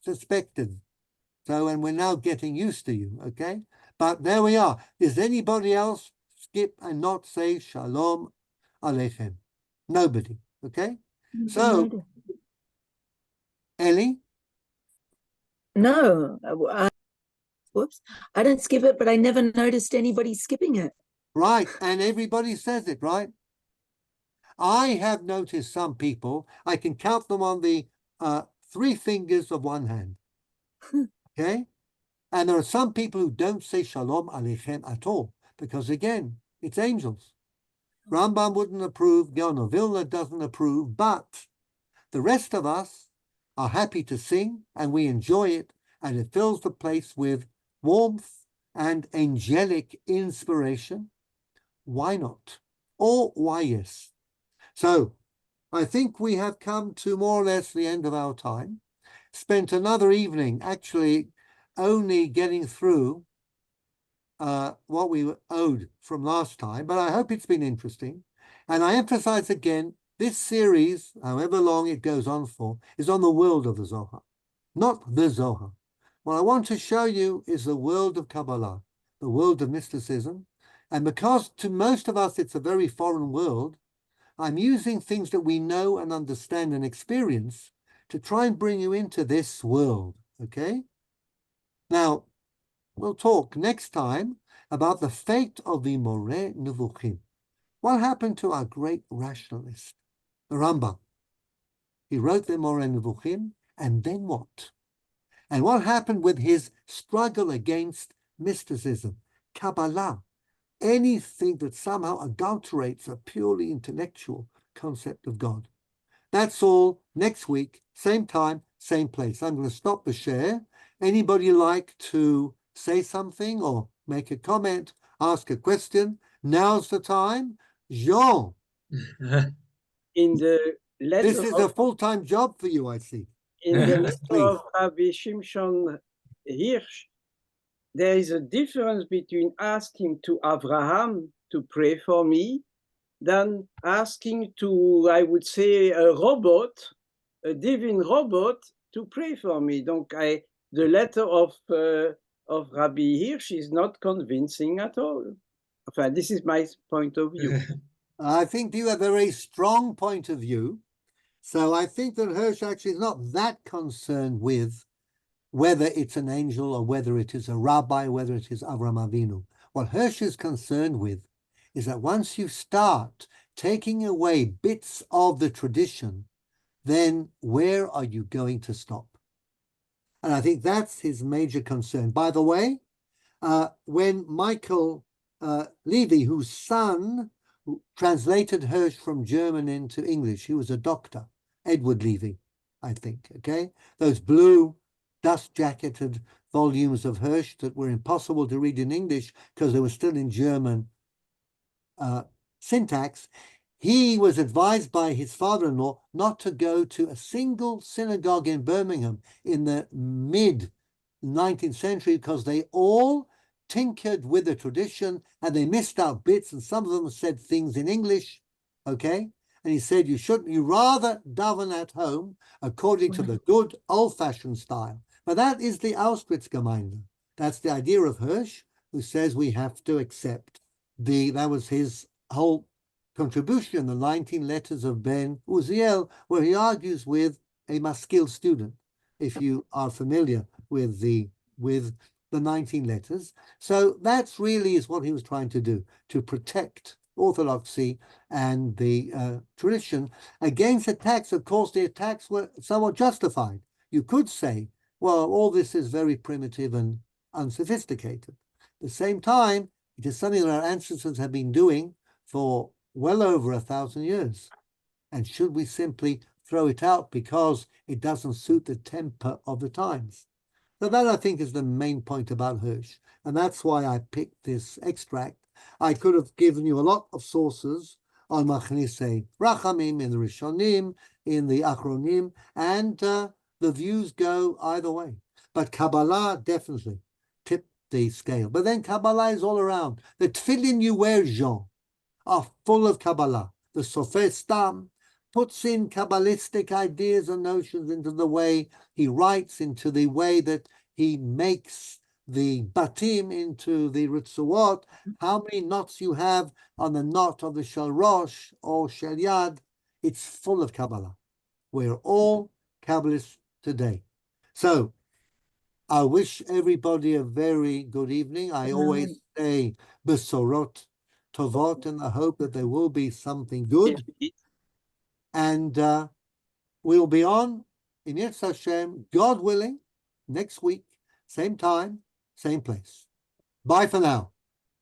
suspected. So, and we're now getting used to you, okay? But there we are. Does anybody else skip and not say Shalom Aleichem? Nobody, okay? So, Ellie? No, whoops. I don't skip it, but I never noticed anybody skipping it. Right, and everybody says it, right? I have noticed some people, I can count them on the 3 fingers of one hand. Okay? And there are some people who don't say Shalom Aleichem at all, because again, it's angels. Rambam wouldn't approve, Gaon of Vilna doesn't approve, but the rest of us are happy to sing and we enjoy it, and it fills the place with warmth and angelic inspiration. Why not? Or why yes? So I think we have come to more or less the end of our time. Spent another evening actually only getting through what we owed from last time, but I hope it's been interesting. And I emphasize again, this series, however long it goes on for, is on the world of the Zohar, not the Zohar. What I want to show you is the world of Kabbalah, the world of mysticism. And because to most of us it's a very foreign world, I'm using things that we know and understand and experience to try and bring you into this world, okay? Now, we'll talk next time about the fate of the Moreh Nevuchim. What happened to our great rationalist, the Rambam? He wrote the Moreh Nevuchim, and then what? And what happened with his struggle against mysticism, Kabbalah, anything that somehow adulterates a purely intellectual concept of God? That's all next week, same time, same place. I'm going to stop the share. Anybody like to say something or make a comment, ask a question? Now's the time. Jean. In the letter This is a full-time job for you, I see. in the letter Please. of Rabbi Shimshon Hirsch, there is a difference between asking to Abraham to pray for me than asking to, I would say, a robot, a divine robot, to pray for me. Donc, the letter of Rabbi Hirsch is not convincing at all. Enfin, this is my point of view. I think you have a very strong point of view. So I think that Hirsch actually is not that concerned with whether it's an angel or whether it is a rabbi, whether it is Avraham Avinu. What Hirsch is concerned with is that once you start taking away bits of the tradition, then where are you going to stop? And I think that's his major concern. By the way, when Michael Levy, whose son translated Hirsch from German into English, he was a doctor, Edward Levy, I think, okay? Those blue dust-jacketed volumes of Hirsch that were impossible to read in English because they were still in German syntax. He was advised by his father-in-law not to go to a single synagogue in Birmingham in the mid-19th century because they all tinkered with the tradition and they missed out bits, and some of them said things in English, okay? And he said you rather daven at home according to the good old-fashioned style. But that is the Auschwitz-Gemeinde. That's the idea of Hirsch, who says we have to accept that was his whole contribution, the 19 letters of Ben Uziel, where he argues with a maskil student, if you are familiar with the 19 letters. So that's really is what he was trying to do, to protect orthodoxy and the tradition against attacks. Of course, the attacks were somewhat justified. You could say, well, all this is very primitive and unsophisticated. At the same time, it is something that our ancestors have been doing for well over 1,000 years. And should we simply throw it out because it doesn't suit the temper of the times? So that, I think, is the main point about Hirsch. And that's why I picked this extract. I could have given you a lot of sources on Machnise Rachamim, in the Rishonim, in the Achronim, and the views go either way. But Kabbalah definitely tipped the scale. But then Kabbalah is all around. The tefillin you wear, Jean, are full of Kabbalah. The Sofer Stam puts in Kabbalistic ideas and notions into the way he writes, into the way that he makes the batim into the ritzuot, how many knots you have on the knot of the shel rosh or shel yad. It's full of Kabbalah. We're all Kabbalists today. So I wish everybody a very good evening. I always say besorot tovot in the hope that there will be something good. And we'll be on, in Yetz Hashem, God willing, next week, same time, same place. Bye for now.